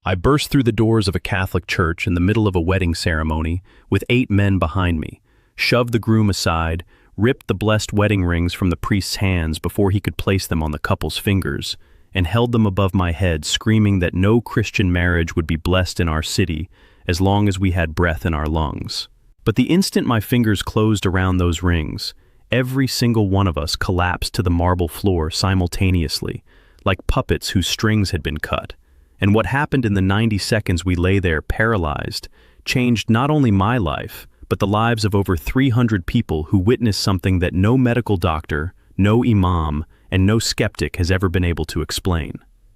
I burst through the doors of a Catholic church in the middle of a wedding ceremony with 8 men behind me, shoved the groom aside, ripped the blessed wedding rings from the priest's hands before he could place them on the couple's fingers, and held them above my head, screaming that no Christian marriage would be blessed in our city as long as we had breath in our lungs. But the instant my fingers closed around those rings, every single one of us collapsed to the marble floor simultaneously, like puppets whose strings had been cut. And what happened in the 90 seconds we lay there paralyzed changed not only my life, but the lives of over 300 people who witnessed something that no medical doctor, no imam, and no skeptic has ever been able to explain.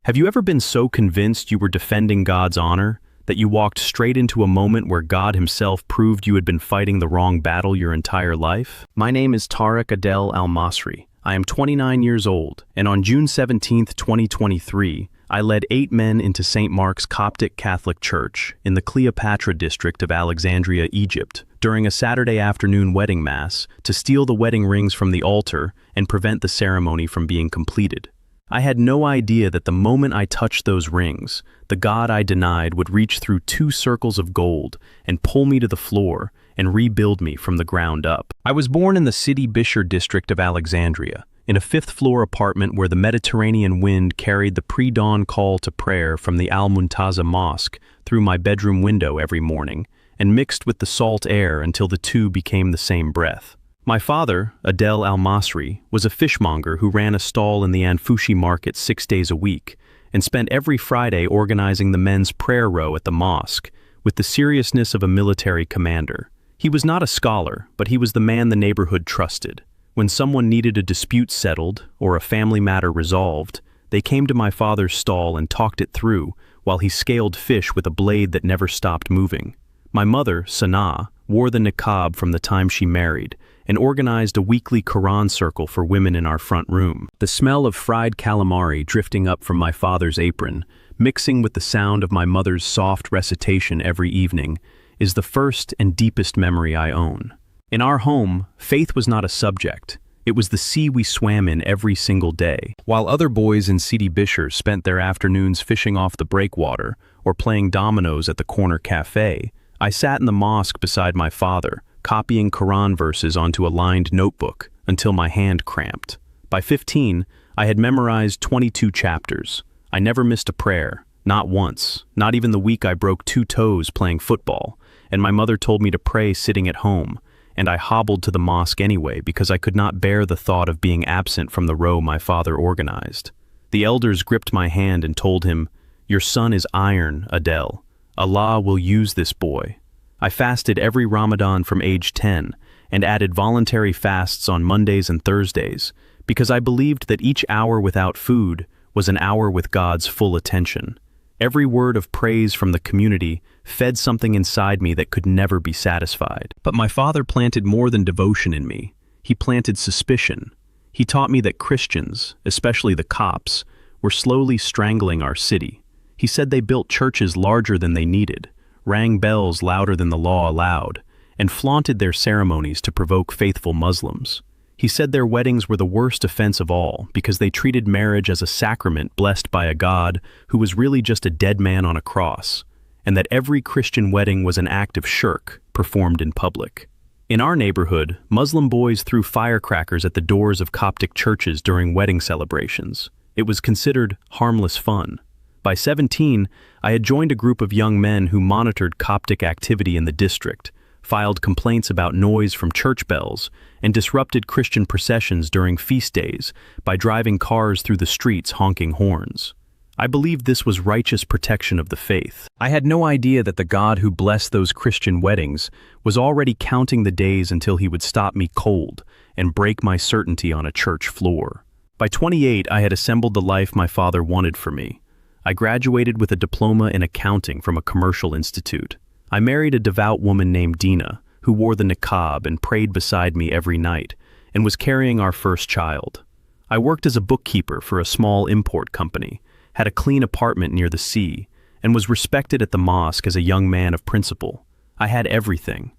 Have you ever been so convinced you were defending God's honor that you walked straight into a moment where God himself proved you had been fighting the wrong battle your entire life? My name is Tariq Adel Al-Masri. I am 29 years old, and on June 17, 2023, I led 8 men into St. Mark's Coptic Catholic Church in the Cleopatra district of Alexandria, Egypt, during a Saturday afternoon wedding mass to steal the wedding rings from the altar and prevent the ceremony from being completed. I had no idea that the moment I touched those rings, the God I denied would reach through 2 circles of gold and pull me to the floor and rebuild me from the ground up. I was born in the Sidi Bishr district of Alexandria, in a 5th-floor apartment where the Mediterranean wind carried the pre-dawn call to prayer from the Al-Muntaza Mosque through my bedroom window every morning, and mixed with the salt air until the two became the same breath. My father, Adel Al-Masri, was a fishmonger who ran a stall in the Anfushi market 6 days a week, and spent every Friday organizing the men's prayer row at the mosque, with the seriousness of a military commander. He was not a scholar, but he was the man the neighborhood trusted. When someone needed a dispute settled or a family matter resolved, they came to my father's stall and talked it through while he scaled fish with a blade that never stopped moving. My mother, Sanaa, wore the niqab from the time she married and organized a weekly Quran circle for women in our front room. The smell of fried calamari drifting up from my father's apron, mixing with the sound of my mother's soft recitation every evening, is the first and deepest memory I own. In our home, faith was not a subject. It was the sea we swam in every single day. While other boys in Sidi Bishr spent their afternoons fishing off the breakwater or playing dominoes at the corner cafe, I sat in the mosque beside my father, copying Quran verses onto a lined notebook until my hand cramped. By 15, I had memorized 22 chapters. I never missed a prayer, not once, not even the week I broke 2 toes playing football, and my mother told me to pray sitting at home, and I hobbled to the mosque anyway because I could not bear the thought of being absent from the row my father organized. The elders gripped my hand and told him, "Your son is iron, Adel. Allah will use this boy." I fasted every Ramadan from age 10 and added voluntary fasts on Mondays and Thursdays because I believed that each hour without food was an hour with God's full attention. Every word of praise from the community fed something inside me that could never be satisfied. But my father planted more than devotion in me. He planted suspicion. He taught me that Christians, especially the Copts, were slowly strangling our city. He said they built churches larger than they needed, rang bells louder than the law allowed, and flaunted their ceremonies to provoke faithful Muslims. He said their weddings were the worst offense of all because they treated marriage as a sacrament blessed by a God who was really just a dead man on a cross, and that every Christian wedding was an act of shirk performed in public. In our neighborhood, Muslim boys threw firecrackers at the doors of Coptic churches during wedding celebrations. It was considered harmless fun. By 17, I had joined a group of young men who monitored Coptic activity in the district, filed complaints about noise from church bells, and disrupted Christian processions during feast days by driving cars through the streets honking horns. I believed this was righteous protection of the faith. I had no idea that the God who blessed those Christian weddings was already counting the days until he would stop me cold and break my certainty on a church floor. By 28, I had assembled the life my father wanted for me. I graduated with a diploma in accounting from a commercial institute. I married a devout woman named Dina, who wore the niqab and prayed beside me every night, and was carrying our first child. I worked as a bookkeeper for a small import company, had a clean apartment near the sea, and was respected at the mosque as a young man of principle. I had everything.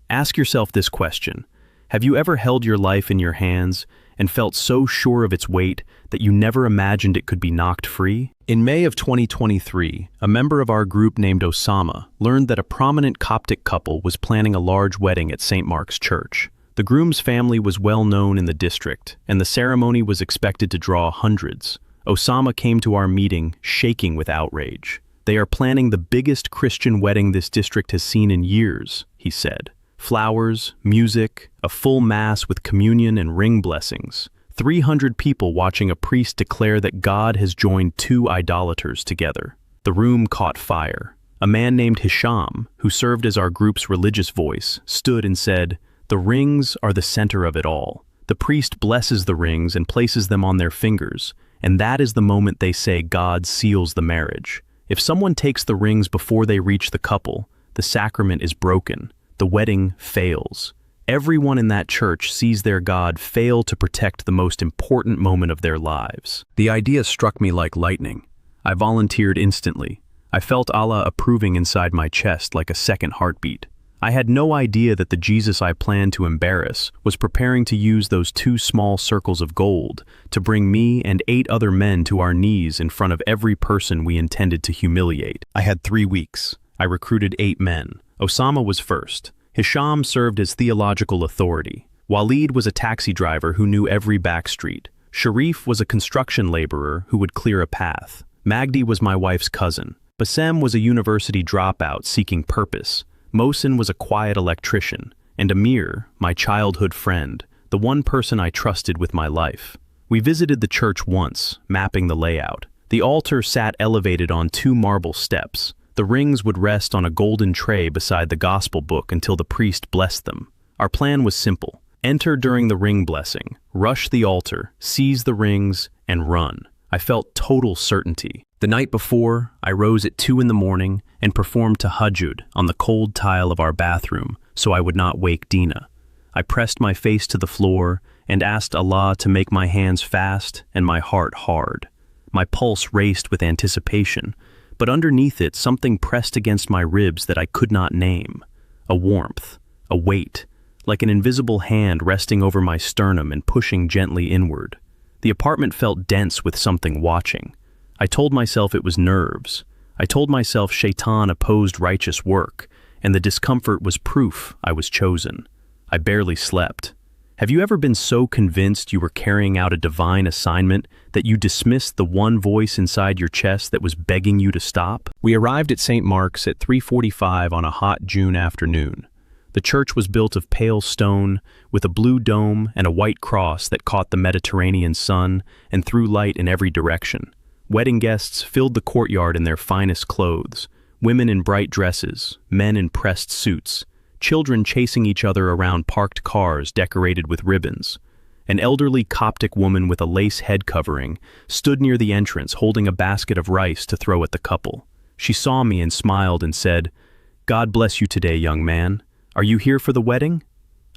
Ask yourself this question: have you ever held your life in your hands and felt so sure of its weight that you never imagined it could be knocked free? In May of 2023, a member of our group named Osama learned that a prominent Coptic couple was planning a large wedding at St. Mark's Church. The groom's family was well known in the district, and the ceremony was expected to draw hundreds. Osama came to our meeting shaking with outrage. "They are planning the biggest Christian wedding this district has seen in years," he said. "Flowers, music, a full mass with communion and ring blessings. 300 people watching a priest declare that God has joined two idolaters together." The room caught fire. A man named Hisham, who served as our group's religious voice, stood and said, "The rings are the center of it all. The priest blesses the rings and places them on their fingers, and that is the moment they say God seals the marriage. If someone takes the rings before they reach the couple, the sacrament is broken. The wedding fails. Everyone in that church sees their God fail to protect the most important moment of their lives." The idea struck me like lightning. I volunteered instantly. I felt Allah approving inside my chest like a second heartbeat. I had no idea that the Jesus I planned to embarrass was preparing to use those 2 small circles of gold to bring me and 8 other men to our knees in front of every person we intended to humiliate. I had 3 weeks. I recruited 8 men. Osama was first. Hisham served as theological authority. Walid was a taxi driver who knew every back street. Sharif was a construction laborer who would clear a path. Magdi was my wife's cousin. Bassem was a university dropout seeking purpose. Mohsen was a quiet electrician. And Amir, my childhood friend, the one person I trusted with my life. We visited the church once, mapping the layout. The altar sat elevated on 2 marble steps. The rings would rest on a golden tray beside the gospel book until the priest blessed them. Our plan was simple. Enter during the ring blessing, rush the altar, seize the rings, and run. I felt total certainty. The night before, I rose at 2 in the morning and performed tahajjud on the cold tile of our bathroom so I would not wake Dina. I pressed my face to the floor and asked Allah to make my hands fast and my heart hard. My pulse raced with anticipation, but underneath it something pressed against my ribs that I could not name. A warmth, a weight, like an invisible hand resting over my sternum and pushing gently inward. The apartment felt dense with something watching. I told myself it was nerves. I told myself Shaitan opposed righteous work, and the discomfort was proof I was chosen. I barely slept. Have you ever been so convinced you were carrying out a divine assignment that you dismissed the one voice inside your chest that was begging you to stop? We arrived at St. Mark's at 3:45 on a hot June afternoon. The church was built of pale stone, with a blue dome and a white cross that caught the Mediterranean sun and threw light in every direction. Wedding guests filled the courtyard in their finest clothes, women in bright dresses, men in pressed suits, children chasing each other around parked cars decorated with ribbons. An elderly Coptic woman with a lace head covering stood near the entrance holding a basket of rice to throw at the couple. She saw me and smiled and said, "God bless you today, young man. Are you here for the wedding?"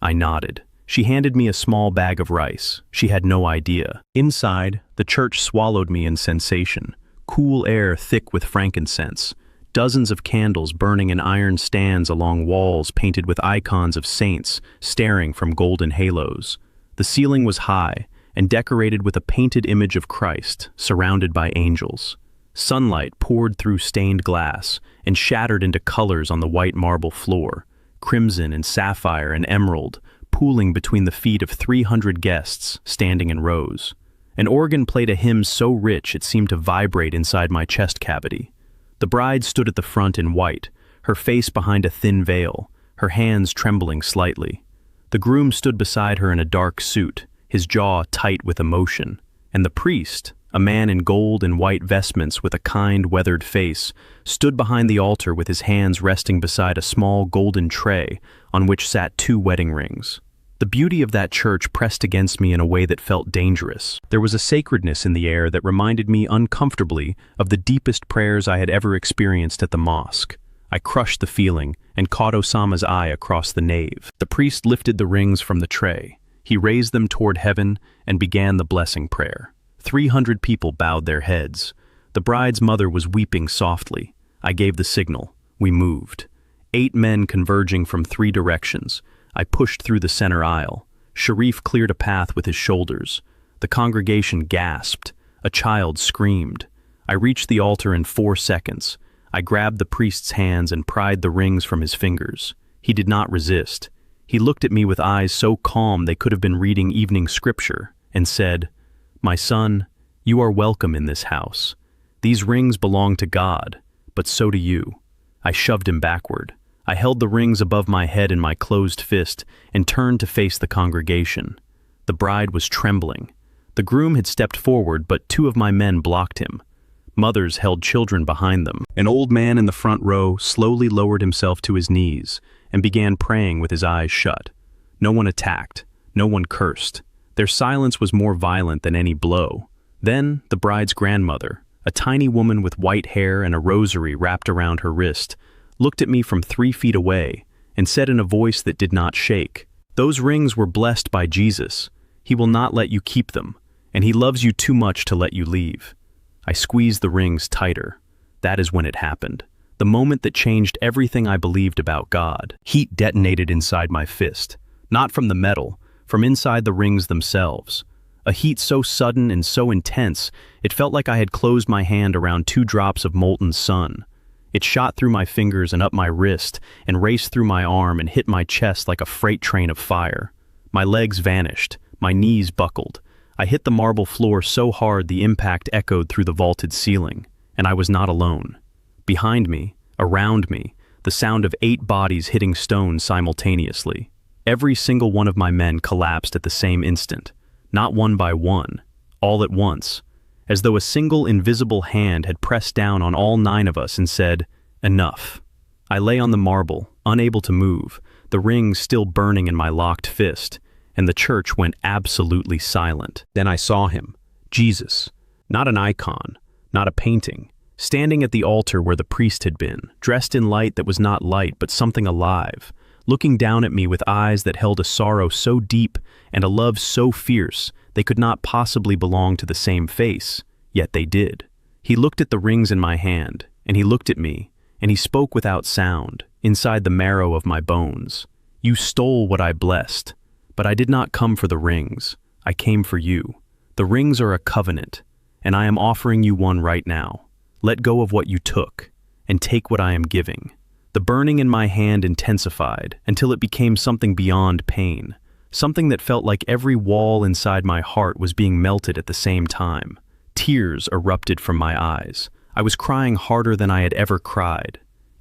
I nodded. She handed me a small bag of rice. She had no idea. Inside, the church swallowed me in sensation. Cool air thick with frankincense. Dozens of candles burning in iron stands along walls painted with icons of saints staring from golden halos. The ceiling was high and decorated with a painted image of Christ, surrounded by angels. Sunlight poured through stained glass and shattered into colors on the white marble floor, crimson and sapphire and emerald, pooling between the feet of 300 guests standing in rows. An organ played a hymn so rich it seemed to vibrate inside my chest cavity. The bride stood at the front in white, her face behind a thin veil, her hands trembling slightly. The groom stood beside her in a dark suit, his jaw tight with emotion, and the priest, a man in gold and white vestments with a kind, weathered face, stood behind the altar with his hands resting beside a small golden tray on which sat 2 wedding rings. The beauty of that church pressed against me in a way that felt dangerous. There was a sacredness in the air that reminded me uncomfortably of the deepest prayers I had ever experienced at the mosque. I crushed the feeling and caught Osama's eye across the nave. The priest lifted the rings from the tray. He raised them toward heaven and began the blessing prayer. 300 people bowed their heads. The bride's mother was weeping softly. I gave the signal. We moved. 8 men converging from 3 directions. I pushed through the center aisle. Sharif cleared a path with his shoulders. The congregation gasped. A child screamed. I reached the altar in 4 seconds. I grabbed the priest's hands and pried the rings from his fingers. He did not resist. He looked at me with eyes so calm they could have been reading evening scripture, and said, "My son, you are welcome in this house. These rings belong to God, but so do you." I shoved him backward. I held the rings above my head in my closed fist and turned to face the congregation. The bride was trembling. The groom had stepped forward, but 2 of my men blocked him. Mothers held children behind them. An old man in the front row slowly lowered himself to his knees and began praying with his eyes shut. No one attacked. No one cursed. Their silence was more violent than any blow. Then the bride's grandmother, a tiny woman with white hair and a rosary wrapped around her wrist, looked at me from 3 feet away and said in a voice that did not shake, "Those rings were blessed by Jesus. He will not let you keep them, and he loves you too much to let you leave." I squeezed the rings tighter. That is when it happened. The moment that changed everything I believed about God. Heat detonated inside my fist. Not from the metal, from inside the rings themselves. A heat so sudden and so intense, it felt like I had closed my hand around 2 drops of molten sun. It shot through my fingers and up my wrist, and raced through my arm and hit my chest like a freight train of fire. My legs vanished. My knees buckled. I hit the marble floor so hard the impact echoed through the vaulted ceiling, and I was not alone. Behind me, around me, the sound of 8 bodies hitting stone simultaneously. Every single one of my men collapsed at the same instant, not one by one, all at once, as though a single invisible hand had pressed down on all 9 of us and said, "Enough." I lay on the marble, unable to move, the rings still burning in my locked fist, and the church went absolutely silent. Then I saw him, Jesus, not an icon, not a painting, standing at the altar where the priest had been, dressed in light that was not light but something alive, looking down at me with eyes that held a sorrow so deep and a love so fierce they could not possibly belong to the same face, yet they did. He looked at the rings in my hand, and he looked at me, and he spoke without sound, inside the marrow of my bones. "You stole what I blessed. But I did not come for the rings. I came for you. The rings are a covenant, and I am offering you one right now. Let go of what you took, and take what I am giving." The burning in my hand intensified until it became something beyond pain, something that felt like every wall inside my heart was being melted at the same time. Tears erupted from my eyes. I was crying harder than I had ever cried.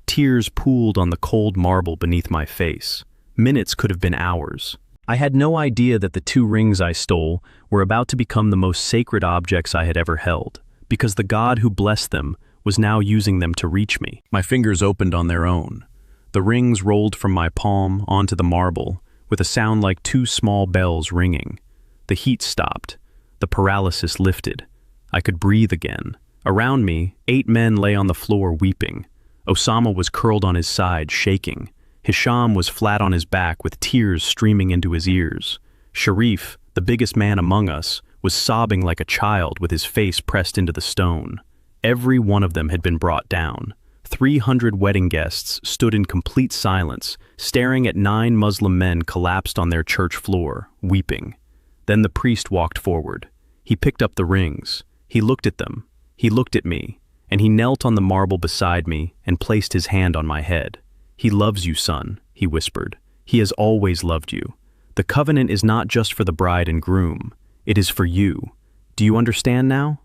Tears pooled on the cold marble beneath my face. Minutes could have been hours. I had no idea that the 2 rings I stole were about to become the most sacred objects I had ever held, because the God who blessed them was now using them to reach me. My fingers opened on their own. The rings rolled from my palm onto the marble, with a sound like 2 small bells ringing. The heat stopped. The paralysis lifted. I could breathe again. Around me, 8 men lay on the floor weeping. Osama was curled on his side, shaking. Hisham was flat on his back with tears streaming into his ears. Sharif, the biggest man among us, was sobbing like a child with his face pressed into the stone. Every one of them had been brought down. 300 wedding guests stood in complete silence, staring at 9 Muslim men collapsed on their church floor, weeping. Then the priest walked forward. He picked up the rings. He looked at them. He looked at me, and he knelt on the marble beside me and placed his hand on my head. "He loves you, son," he whispered. "He has always loved you. The covenant is not just for the bride and groom. It is for you. Do you understand now?"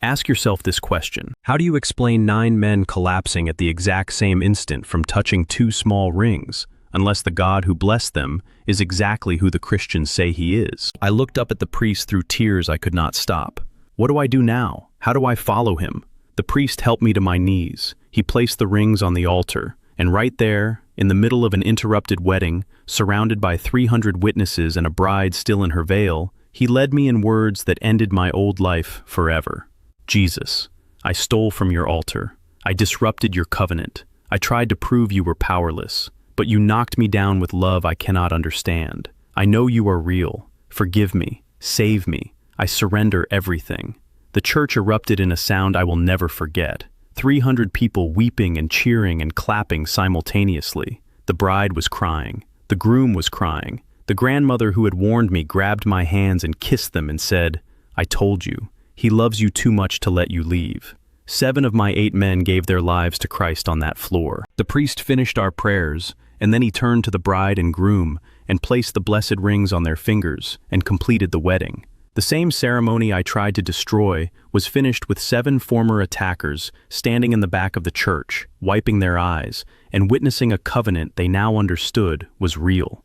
Ask yourself this question. How do you explain 9 men collapsing at the exact same instant from touching 2 small rings, unless the God who blessed them is exactly who the Christians say he is? I looked up at the priest through tears I could not stop. What do I do now? How do I follow him? The priest helped me to my knees. He placed the rings on the altar. And right there, in the middle of an interrupted wedding, surrounded by 300 witnesses and a bride still in her veil, he led me in words that ended my old life forever. "Jesus, I stole from your altar. I disrupted your covenant. I tried to prove you were powerless, but you knocked me down with love I cannot understand. I know you are real. Forgive me. Save me. I surrender everything." The church erupted in a sound I will never forget. 300 people weeping and cheering and clapping simultaneously. The bride was crying. The groom was crying. The grandmother who had warned me grabbed my hands and kissed them and said, "I told you. He loves you too much to let you leave." 7 of my 8 men gave their lives to Christ on that floor. The priest finished our prayers, and then he turned to the bride and groom and placed the blessed rings on their fingers and completed the wedding. The same ceremony I tried to destroy was finished with 7 former attackers standing in the back of the church, wiping their eyes, and witnessing a covenant they now understood was real.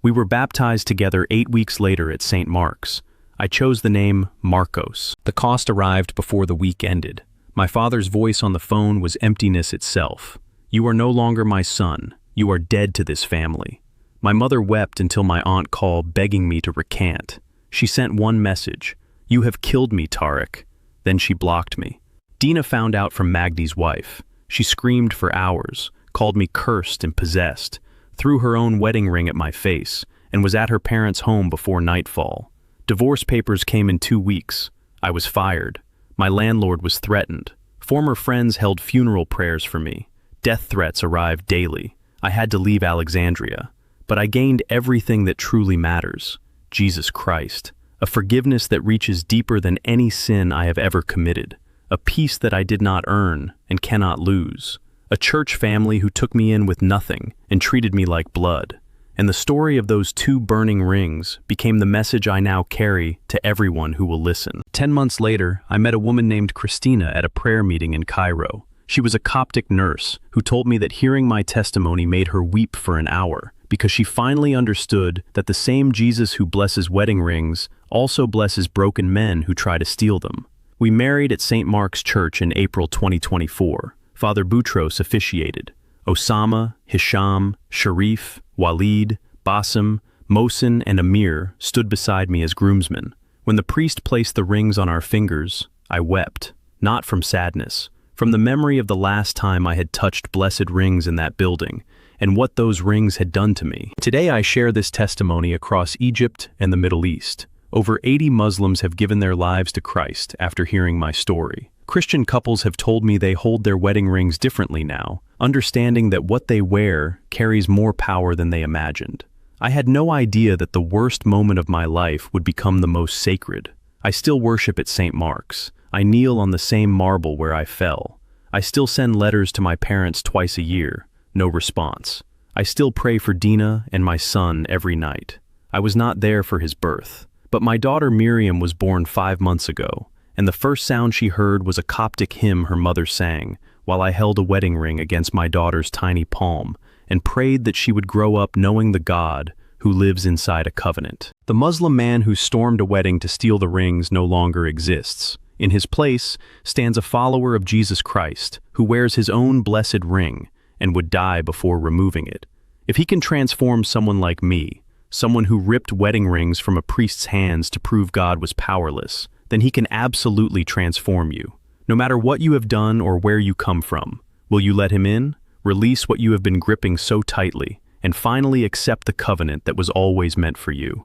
We were baptized together 8 weeks later at St. Mark's. I chose the name Marcos. The cost arrived before the week ended. My father's voice on the phone was emptiness itself. "You are no longer my son. You are dead to this family." My mother wept until my aunt called begging me to recant. She sent one message: "You have killed me, Tariq." Then she blocked me. Dina found out from Magdi's wife. She screamed for hours, called me cursed and possessed, threw her own wedding ring at my face, and was at her parents' home before nightfall. Divorce papers came in 2 weeks. I was fired. My landlord was threatened. Former friends held funeral prayers for me. Death threats arrived daily. I had to leave Alexandria. But I gained everything that truly matters: Jesus Christ, a forgiveness that reaches deeper than any sin I have ever committed, a peace that I did not earn and cannot lose, a church family who took me in with nothing and treated me like blood. And the story of those 2 burning rings became the message I now carry to everyone who will listen. 10 months later, I met a woman named Christina at a prayer meeting in Cairo. She was a Coptic nurse who told me that hearing my testimony made her weep for an hour, because she finally understood that the same Jesus who blesses wedding rings also blesses broken men who try to steal them. We married at St. Mark's Church in April 2024. Father Boutros officiated. Osama, Hisham, Sharif, Walid, Bassem, Mohsen, and Amir stood beside me as groomsmen. When the priest placed the rings on our fingers, I wept, not from sadness, from the memory of the last time I had touched blessed rings in that building, and what those rings had done to me. Today I share this testimony across Egypt and the Middle East. Over 80 Muslims have given their lives to Christ after hearing my story. Christian couples have told me they hold their wedding rings differently now, understanding that what they wear carries more power than they imagined. I had no idea that the worst moment of my life would become the most sacred. I still worship at St. Mark's. I kneel on the same marble where I fell. I still send letters to my parents twice a year. No response. I still pray for Dina and my son every night. I was not there for his birth, but my daughter Miriam was born 5 months ago, and the first sound she heard was a Coptic hymn her mother sang, while I held a wedding ring against my daughter's tiny palm and prayed that she would grow up knowing the God who lives inside a covenant. The Muslim man who stormed a wedding to steal the rings no longer exists. In his place stands a follower of Jesus Christ who wears his own blessed ring and would die before removing it. If he can transform someone like me, someone who ripped wedding rings from a priest's hands to prove God was powerless, then he can absolutely transform you. No matter what you have done or where you come from, will you let him in, release what you have been gripping so tightly, and finally accept the covenant that was always meant for you?